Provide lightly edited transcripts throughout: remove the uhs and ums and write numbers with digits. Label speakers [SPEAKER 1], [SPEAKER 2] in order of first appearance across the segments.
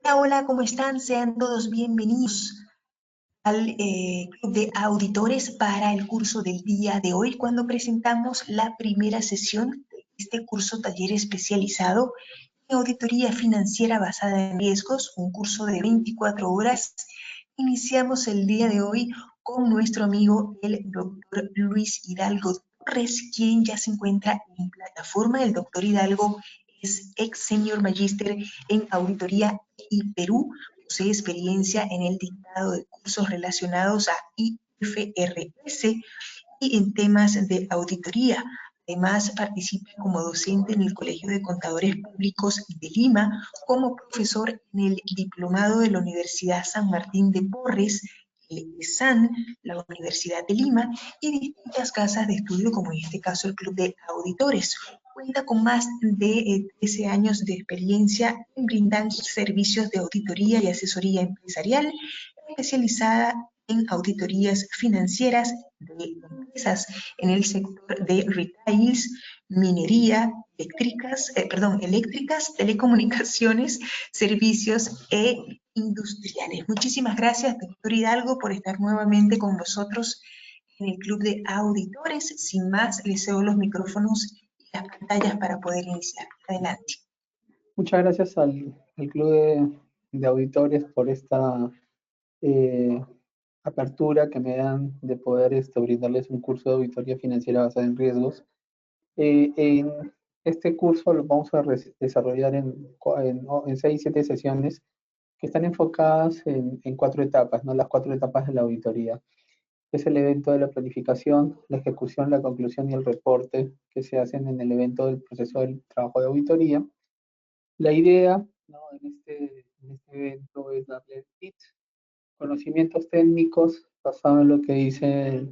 [SPEAKER 1] Hola, hola, ¿cómo están? Sean todos bienvenidos al Club de Auditores para el curso del día de hoy, cuando presentamos la primera sesión de este curso taller especializado en auditoría financiera basada en riesgos, un curso de 24 horas. Iniciamos el día de hoy con nuestro amigo, el doctor Luis Hidalgo Torres, quien ya se encuentra en plataforma. El doctor Hidalgo es ex senior magíster en auditoría y Perú, posee experiencia en el dictado de cursos relacionados a IFRS y en temas de auditoría. Además, participa como docente en el Colegio de Contadores Públicos de Lima, como profesor en el Diplomado de la Universidad San Martín de Porres, el ESAN, la Universidad de Lima, y distintas casas de estudio, como en este caso el Club de Auditores. Cuenta con más de 13 años de experiencia en brindar servicios de auditoría y asesoría empresarial, especializada en auditorías financieras de empresas en el sector de retails, minería, eléctricas, telecomunicaciones, servicios e industriales. Muchísimas gracias, doctor Hidalgo, por estar nuevamente con nosotros en el Club de Auditores. Sin más, les cedo los micrófonos y las pantallas para poder iniciar. Adelante.
[SPEAKER 2] Muchas gracias al Club de Auditores por esta apertura que me dan de poder brindarles un curso de auditoría financiera basada en riesgos. En este curso lo vamos a desarrollar en 6-7 sesiones que están enfocadas en 4 etapas, ¿no? Las 4 etapas de la auditoría. Es el evento de la planificación, la ejecución, la conclusión y el reporte que se hacen en el evento del proceso del trabajo de auditoría. La idea, ¿no?, en este evento es darle tips, conocimientos técnicos basados en lo que dice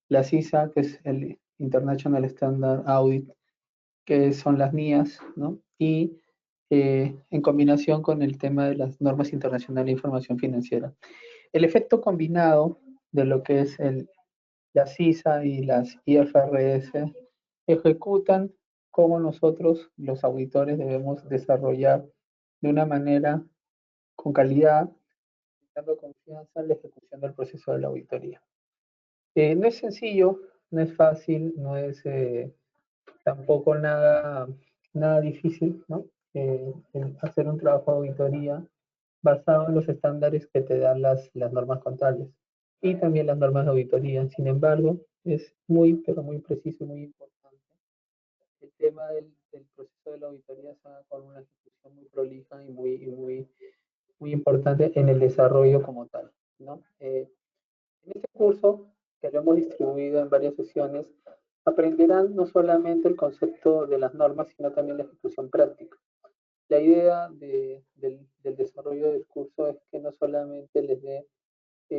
[SPEAKER 2] la CISA, que es el International Standard Audit, que son las NIAS, ¿no? Y en combinación con el tema de las normas internacionales de información financiera. El efecto combinado de lo que es la CISA y las IFRS ejecutan cómo nosotros, los auditores, debemos desarrollar de una manera con calidad, dando confianza en la ejecución del proceso de la auditoría. No es sencillo, no es fácil, no es tampoco nada difícil, ¿no? Hacer un trabajo de auditoría basado en los estándares que te dan las normas contables y también las normas de auditoría. Sin embargo, es muy, pero muy preciso y muy importante. El tema del proceso de la auditoría se da con una ejecución muy prolija y muy importante en el desarrollo como tal, ¿no? En este curso, que lo hemos distribuido en varias sesiones, aprenderán no solamente el concepto de las normas, sino también la ejecución práctica. La idea del desarrollo del curso es que no solamente les dé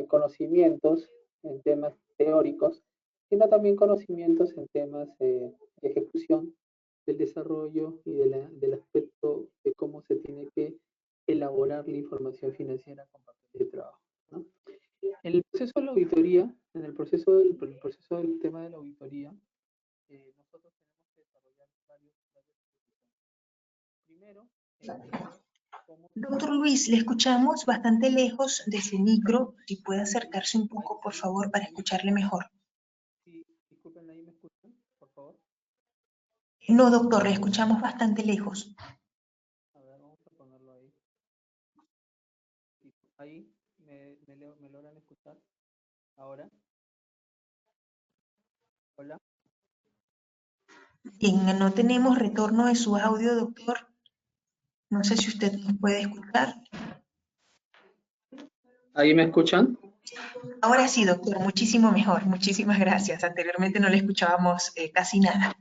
[SPEAKER 2] conocimientos en temas teóricos, sino también conocimientos en temas de ejecución, del desarrollo y del aspecto de cómo se tiene que elaborar la información financiera con papeles de trabajo, ¿no? En el proceso de la auditoría, en el proceso del tema de la auditoría, nosotros tenemos que desarrollar varios primero, cómo...
[SPEAKER 1] Doctor Luis, le escuchamos bastante lejos de su micro. Si puede acercarse un poco, por favor, para escucharle mejor.
[SPEAKER 2] Sí, disculpen, ahí me escuchan, por favor.
[SPEAKER 1] No, doctor, le escuchamos bastante lejos.
[SPEAKER 2] A ver, vamos a ponerlo ahí. Ahí, ¿me logran escuchar? Ahora. Hola.
[SPEAKER 1] Bien, no tenemos retorno de su audio, doctor. No sé si usted nos puede escuchar.
[SPEAKER 2] ¿Ahí me escuchan?
[SPEAKER 1] Ahora sí, doctor, muchísimo mejor. Muchísimas gracias. Anteriormente no le escuchábamos casi nada.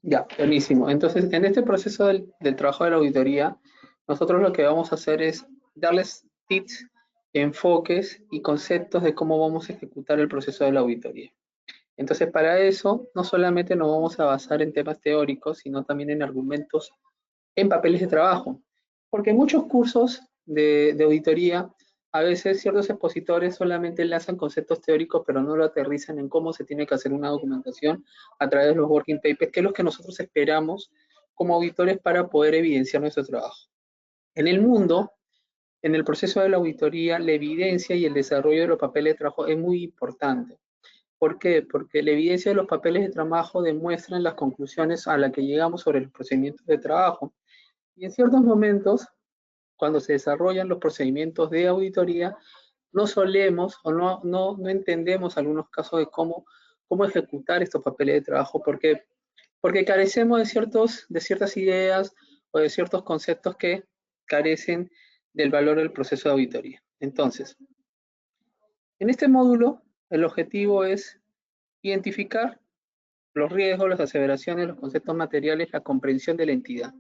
[SPEAKER 2] Ya, buenísimo. Entonces, en este proceso del trabajo de la auditoría, nosotros lo que vamos a hacer es darles tips, enfoques y conceptos de cómo vamos a ejecutar el proceso de la auditoría. Entonces, para eso, no solamente nos vamos a basar en temas teóricos, sino también en argumentos en papeles de trabajo. Porque muchos cursos de auditoría, a veces ciertos expositores solamente lanzan conceptos teóricos, pero no lo aterrizan en cómo se tiene que hacer una documentación a través de los working papers, que es lo que nosotros esperamos como auditores para poder evidenciar nuestro trabajo. En el mundo, en el proceso de la auditoría, la evidencia y el desarrollo de los papeles de trabajo es muy importante. ¿Por qué? Porque la evidencia de los papeles de trabajo demuestran las conclusiones a las que llegamos sobre los procedimientos de trabajo. Y en ciertos momentos, cuando se desarrollan los procedimientos de auditoría, no solemos o no entendemos algunos casos de cómo ejecutar estos papeles de trabajo, porque carecemos de ciertas ideas o de ciertos conceptos que carecen del valor del proceso de auditoría. Entonces, en este módulo, el objetivo es identificar los riesgos, las aseveraciones, los conceptos materiales, la comprensión de la entidad.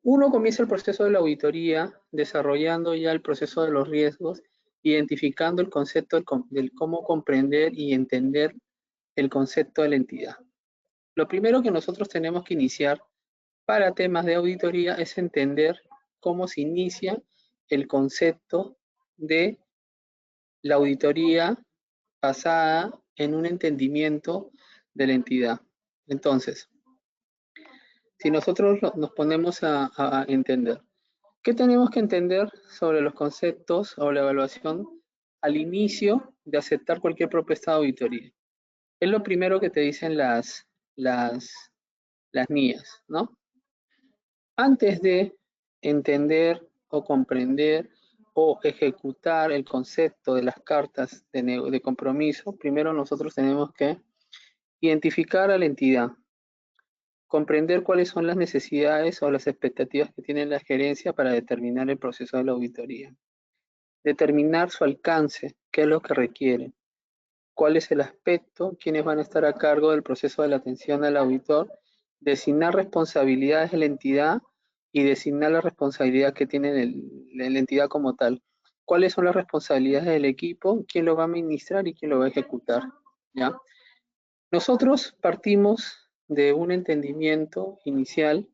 [SPEAKER 2] Uno comienza el proceso de la auditoría desarrollando ya el proceso de los riesgos, identificando el concepto del cómo comprender y entender el concepto de la entidad. Lo primero que nosotros tenemos que iniciar para temas de auditoría es entender cómo se inicia el concepto de la auditoría basada en un entendimiento de la entidad. Entonces, si nosotros nos ponemos a entender, ¿qué tenemos que entender sobre los conceptos o la evaluación al inicio de aceptar cualquier propuesta de auditoría? Es lo primero que te dicen las NIAs, ¿no? Antes de entender o comprender o ejecutar el concepto de las cartas de compromiso, primero nosotros tenemos que identificar a la entidad, comprender cuáles son las necesidades o las expectativas que tiene la gerencia para determinar el proceso de la auditoría, determinar su alcance, qué es lo que requiere, cuál es el aspecto, quiénes van a estar a cargo del proceso de la atención al auditor, designar responsabilidades de la entidad y designar la responsabilidad que tiene la entidad como tal. ¿Cuáles son las responsabilidades del equipo? ¿Quién lo va a administrar y quién lo va a ejecutar? ¿Ya? Nosotros partimos de un entendimiento inicial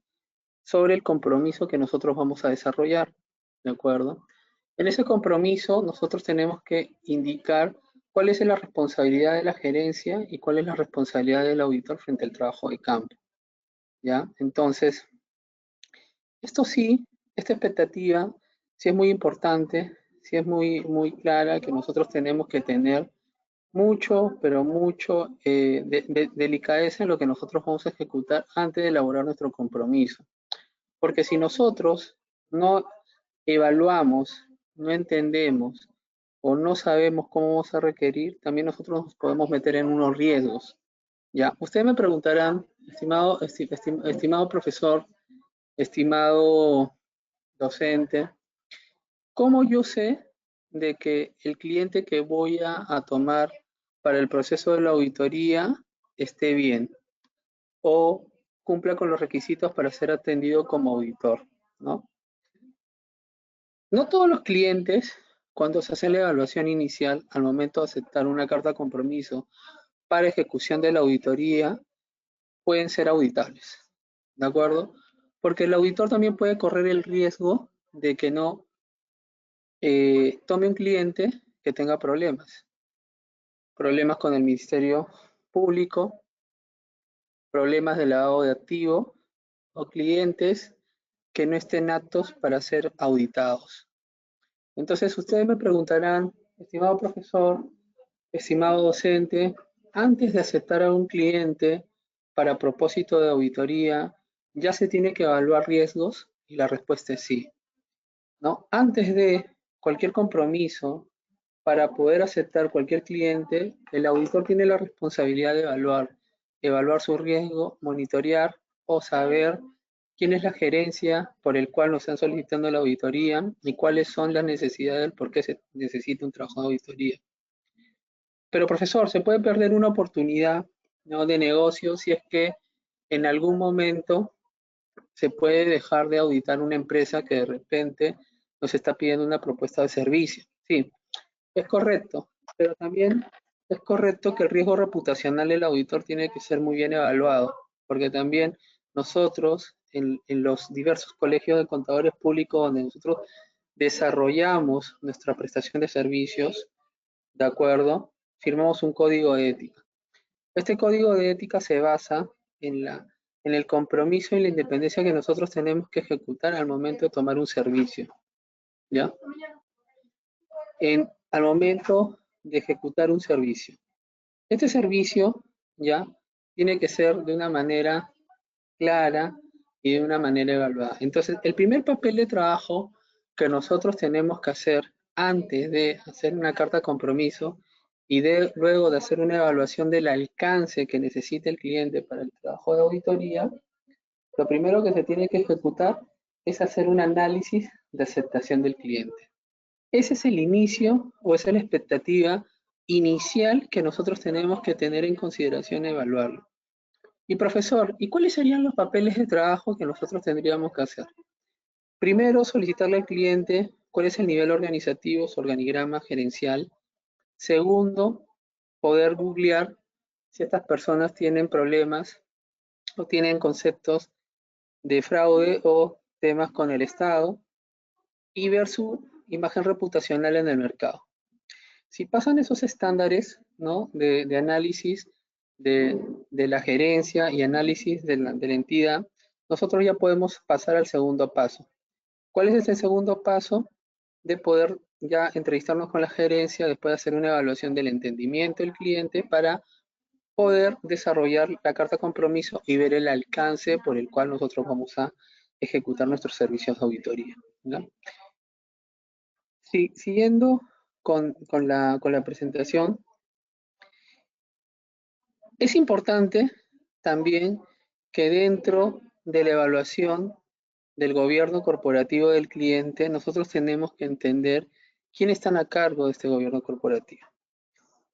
[SPEAKER 2] sobre el compromiso que nosotros vamos a desarrollar, ¿de acuerdo? En ese compromiso nosotros tenemos que indicar cuál es la responsabilidad de la gerencia y cuál es la responsabilidad del auditor frente al trabajo de campo, ¿ya? Entonces, esto sí, esta expectativa sí es muy importante, sí es muy clara que nosotros tenemos que tener mucho, pero mucho delicadeza en lo que nosotros vamos a ejecutar antes de elaborar nuestro compromiso. Porque si nosotros no evaluamos, no entendemos o no sabemos cómo vamos a requerir, también nosotros nos podemos meter en unos riesgos. Ya, ustedes me preguntarán, estimado profesor, estimado docente, ¿cómo yo sé de que el cliente que voy a tomar para el proceso de la auditoría esté bien o cumpla con los requisitos para ser atendido como auditor, ¿no? No todos los clientes, cuando se hace la evaluación inicial, al momento de aceptar una carta de compromiso para ejecución de la auditoría, pueden ser auditables, ¿de acuerdo? Porque el auditor también puede correr el riesgo de que no tome un cliente que tenga problemas con el Ministerio Público, problemas de lavado de activo o clientes que no estén aptos para ser auditados. Entonces ustedes me preguntarán, estimado profesor, estimado docente, antes de aceptar a un cliente para propósito de auditoría, ¿ya se tiene que evaluar riesgos? Y la respuesta es sí, ¿no? Antes de cualquier compromiso, para poder aceptar cualquier cliente, el auditor tiene la responsabilidad de evaluar su riesgo, monitorear o saber quién es la gerencia por el cual nos están solicitando la auditoría y cuáles son las necesidades por qué se necesita un trabajo de auditoría. Pero profesor, ¿se puede perder una oportunidad, ¿no?, de negocio si es que en algún momento se puede dejar de auditar una empresa que de repente nos está pidiendo una propuesta de servicio? Sí, es correcto, pero también es correcto que el riesgo reputacional del auditor tiene que ser muy bien evaluado, porque también nosotros en los diversos colegios de contadores públicos donde nosotros desarrollamos nuestra prestación de servicios, ¿de acuerdo? Firmamos un código de ética. Este código de ética se basa en el compromiso y la independencia que nosotros tenemos que ejecutar al momento de tomar un servicio. ¿ya? Al momento de ejecutar un servicio. Este servicio, ¿ya? Tiene que ser de una manera clara y de una manera evaluada. Entonces, el primer papel de trabajo que nosotros tenemos que hacer antes de hacer una carta de compromiso y luego de hacer una evaluación del alcance que necesita el cliente para el trabajo de auditoría, lo primero que se tiene que ejecutar es hacer un análisis de aceptación del cliente. Ese es el inicio o esa es la expectativa inicial que nosotros tenemos que tener en consideración y evaluarlo. Y profesor, ¿y cuáles serían los papeles de trabajo que nosotros tendríamos que hacer? Primero, solicitarle al cliente cuál es el nivel organizativo, su organigrama gerencial. Segundo, poder googlear si estas personas tienen problemas o tienen conceptos de fraude o temas con el Estado y ver su imagen reputacional en el mercado. Si pasan esos estándares, ¿no? de análisis de la gerencia y análisis de la entidad, nosotros ya podemos pasar al segundo paso. ¿Cuál es ese segundo paso? De poder ya entrevistarnos con la gerencia, después de hacer una evaluación del entendimiento del cliente para poder desarrollar la carta de compromiso y ver el alcance por el cual nosotros vamos a ejecutar nuestros servicios de auditoría, ¿no? Sí, siguiendo con la presentación, es importante también que dentro de la evaluación del gobierno corporativo del cliente, nosotros tenemos que entender quiénes están a cargo de este gobierno corporativo.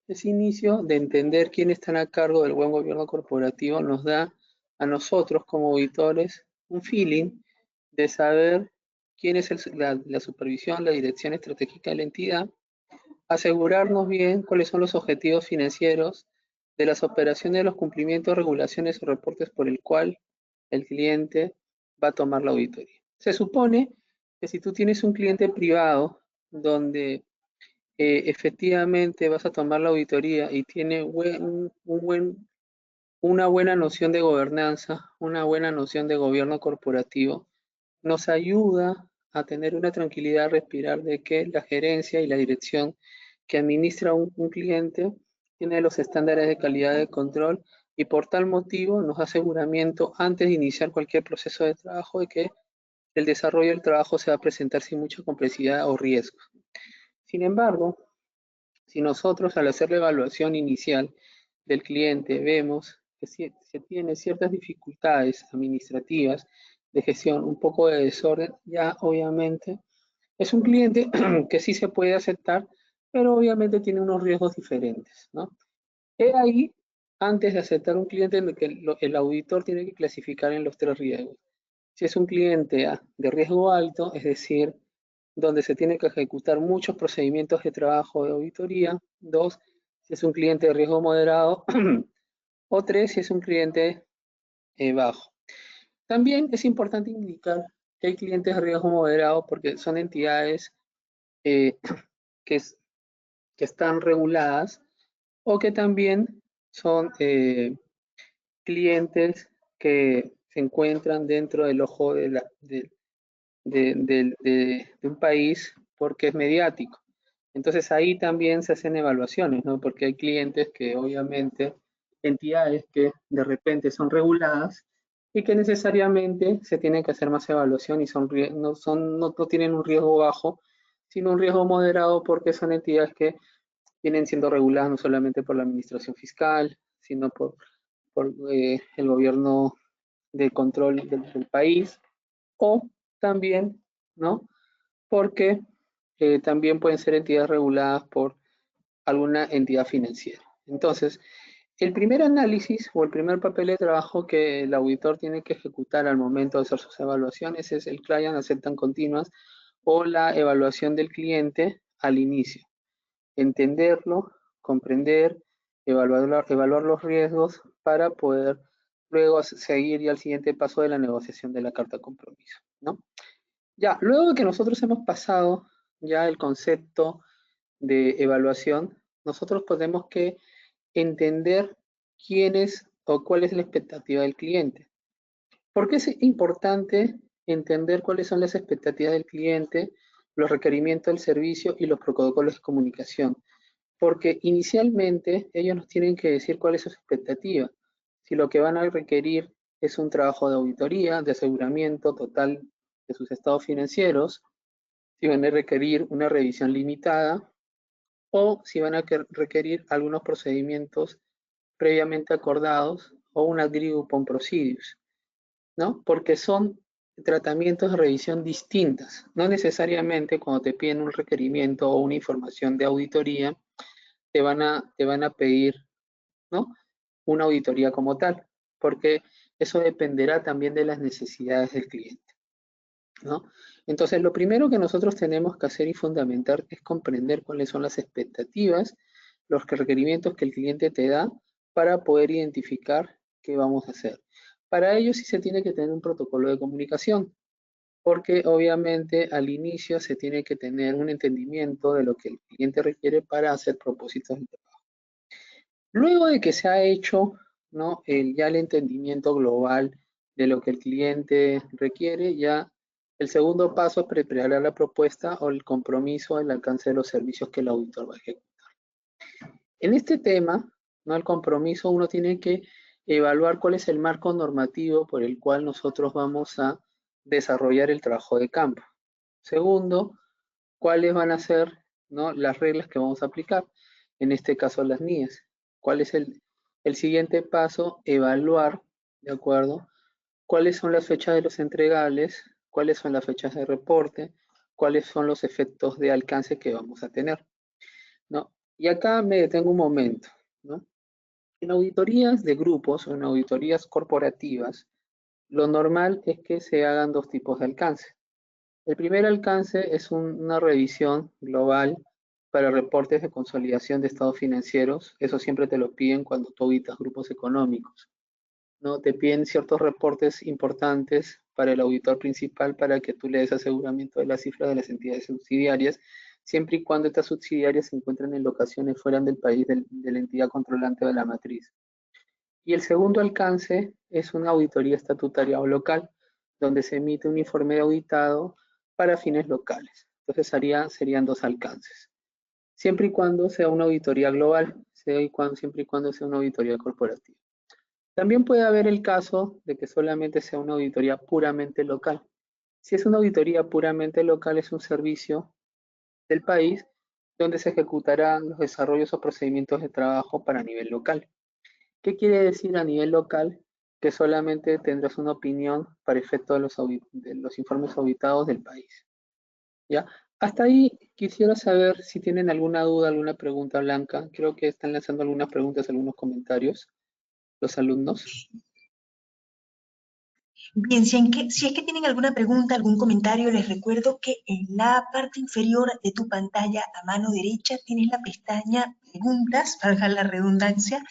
[SPEAKER 2] Ese inicio de entender quiénes están a cargo del buen gobierno corporativo nos da a nosotros como auditores un feeling de saber quién es la supervisión, la dirección estratégica de la entidad, asegurarnos bien cuáles son los objetivos financieros de las operaciones de los cumplimientos, regulaciones o reportes por el cual el cliente va a tomar la auditoría. Se supone que si tú tienes un cliente privado donde efectivamente vas a tomar la auditoría y tiene una buena noción de gobernanza, una buena noción de gobierno corporativo, nos ayuda a tener una tranquilidad, a respirar de que la gerencia y la dirección que administra un cliente tiene los estándares de calidad de control y por tal motivo nos da aseguramiento antes de iniciar cualquier proceso de trabajo de que el desarrollo del trabajo se va a presentar sin mucha complejidad o riesgo. Sin embargo, si nosotros al hacer la evaluación inicial del cliente vemos que se tiene ciertas dificultades administrativas de gestión, un poco de desorden, ya obviamente es un cliente que sí se puede aceptar, pero obviamente tiene unos riesgos diferentes, ¿no? He ahí, antes de aceptar un cliente, en el que el auditor tiene que clasificar en los tres riesgos. Si es un cliente de riesgo alto, es decir, donde se tiene que ejecutar muchos procedimientos de trabajo de auditoría. 2, si es un cliente de riesgo moderado. O 3, si es un cliente bajo. También es importante indicar que hay clientes de riesgo moderado porque son entidades que, que están reguladas o que también son clientes que se encuentran dentro del ojo de un país porque es mediático. Entonces ahí también se hacen evaluaciones, ¿no? Porque hay clientes que obviamente, entidades que de repente son reguladas y que necesariamente se tienen que hacer más evaluación y no tienen un riesgo bajo, sino un riesgo moderado porque son entidades que vienen siendo reguladas no solamente por la administración fiscal, sino por el gobierno de control del país o también, ¿no? Porque también pueden ser entidades reguladas por alguna entidad financiera. Entonces, el primer análisis o el primer papel de trabajo que el auditor tiene que ejecutar al momento de hacer sus evaluaciones es el Client Acceptance Continuous o la evaluación del cliente al inicio. Entenderlo, comprender, evaluar los riesgos para poder luego seguir ya al siguiente paso de la negociación de la carta de compromiso, ¿no? Ya, luego de que nosotros hemos pasado ya el concepto de evaluación, nosotros tenemos que entender quién es o cuál es la expectativa del cliente. ¿Por qué es importante entender cuáles son las expectativas del cliente? los requerimientos del servicio y los protocolos de comunicación. Porque inicialmente ellos nos tienen que decir cuál es su expectativa. Si lo que van a requerir es un trabajo de auditoría, de aseguramiento total de sus estados financieros, si van a requerir una revisión limitada o si van a requerir algunos procedimientos previamente acordados o un agreed upon procedures, ¿no? Porque son tratamientos de revisión distintas. No necesariamente cuando te piden un requerimiento o una información de auditoría, te van a pedir, ¿no?, una auditoría como tal, porque eso dependerá también de las necesidades del cliente, ¿no? Entonces, lo primero que nosotros tenemos que hacer y fundamentar es comprender cuáles son las expectativas, los requerimientos que el cliente te da para poder identificar qué vamos a hacer. Para ello sí se tiene que tener un protocolo de comunicación, porque obviamente al inicio se tiene que tener un entendimiento de lo que el cliente requiere para hacer propósitos de trabajo. Luego de que se ha hecho, ¿no?, ya el entendimiento global de lo que el cliente requiere, ya el segundo paso es preparar la propuesta o el compromiso del alcance de los servicios que el auditor va a ejecutar. En este tema, ¿no?, el compromiso, uno tiene que evaluar cuál es el marco normativo por el cual nosotros vamos a desarrollar el trabajo de campo. Segundo, cuáles van a ser, ¿no?, las reglas que vamos a aplicar, en este caso las NIES. ¿Cuál es el siguiente paso? Evaluar, ¿de acuerdo?, cuáles son las fechas de los entregables, cuáles son las fechas de reporte, cuáles son los efectos de alcance que vamos a tener, ¿no? Y acá me detengo un momento, ¿no? En auditorías de grupos o en auditorías corporativas, lo normal es que se hagan dos tipos de alcance. El primer alcance es una revisión global para reportes de consolidación de estados financieros. Eso siempre te lo piden cuando tú auditas grupos económicos, ¿no? Te piden ciertos reportes importantes para el auditor principal para que tú le des aseguramiento de las cifras de las entidades subsidiarias, siempre y cuando estas subsidiarias se encuentren en locaciones fuera del país de la entidad controlante de la matriz. Y el segundo alcance es una auditoría estatutaria o local, donde se emite un informe de auditado para fines locales. Entonces serían dos alcances. Siempre y cuando sea una auditoría global, siempre y cuando sea una auditoría corporativa. También puede haber el caso de que solamente sea una auditoría puramente local. Si es una auditoría puramente local, es un servicio del país donde se ejecutarán los desarrollos o procedimientos de trabajo para nivel local. ¿Qué quiere decir a nivel local? Que solamente tendrás una opinión para efecto de los informes auditados del país, ¿ya? Hasta ahí quisiera saber si tienen alguna duda, alguna pregunta, Blanca. Creo que están lanzando algunas preguntas, algunos comentarios los alumnos.
[SPEAKER 1] Bien, si es que tienen alguna pregunta, algún comentario, les recuerdo que en la parte inferior de tu pantalla a mano derecha tienes la pestaña Preguntas, valga la redundancia,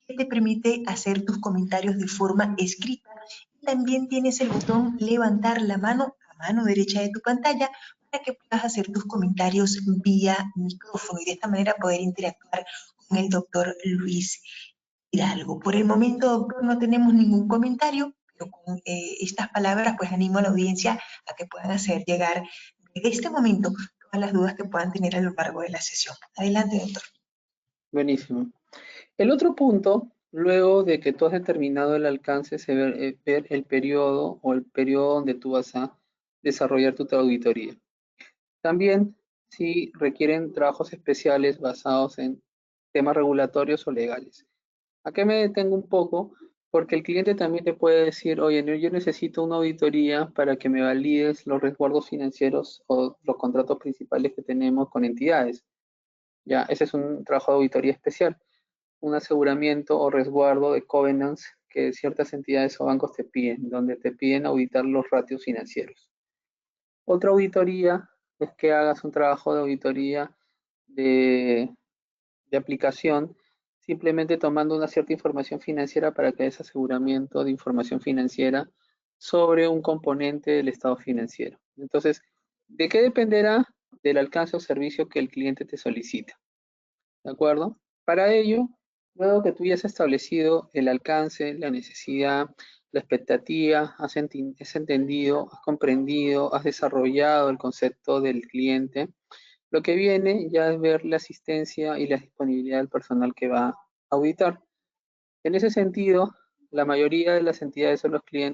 [SPEAKER 1] que te permite hacer tus comentarios de forma escrita. También tienes el botón Levantar la mano a mano derecha de tu pantalla para que puedas hacer tus comentarios vía micrófono y de esta manera poder interactuar con el doctor Luis Hidalgo. Por el momento, doctor, no tenemos ningún comentario, pero con estas palabras pues animo a la audiencia a que puedan hacer llegar desde este momento todas las dudas que puedan tener a lo largo de la sesión. Adelante, doctor.
[SPEAKER 2] Buenísimo. El otro punto, luego de que tú has determinado el alcance, es ver el periodo o el periodo donde tú vas a desarrollar tu auditoría. También si requieren trabajos especiales basados en temas regulatorios o legales. ¿A qué me detengo un poco? Porque el cliente también te puede decir, oye, yo necesito una auditoría para que me valides los resguardos financieros o los contratos principales que tenemos con entidades. Ya, ese es un trabajo de auditoría especial, un aseguramiento o resguardo de covenants que ciertas entidades o bancos te piden, donde te piden auditar los ratios financieros. Otra auditoría es que hagas un trabajo de auditoría de aplicación, simplemente tomando una cierta información financiera para que des aseguramiento de información financiera sobre un componente del estado financiero. Entonces, ¿de qué dependerá? Del alcance o servicio que el cliente te solicita. ¿De acuerdo? Para ello, luego que tú ya has establecido el alcance, la necesidad, la expectativa, has entendido, has comprendido, has desarrollado el concepto del cliente. Lo que viene ya es ver la asistencia y la disponibilidad del personal que va a auditar. En ese sentido, la mayoría de las entidades son los clientes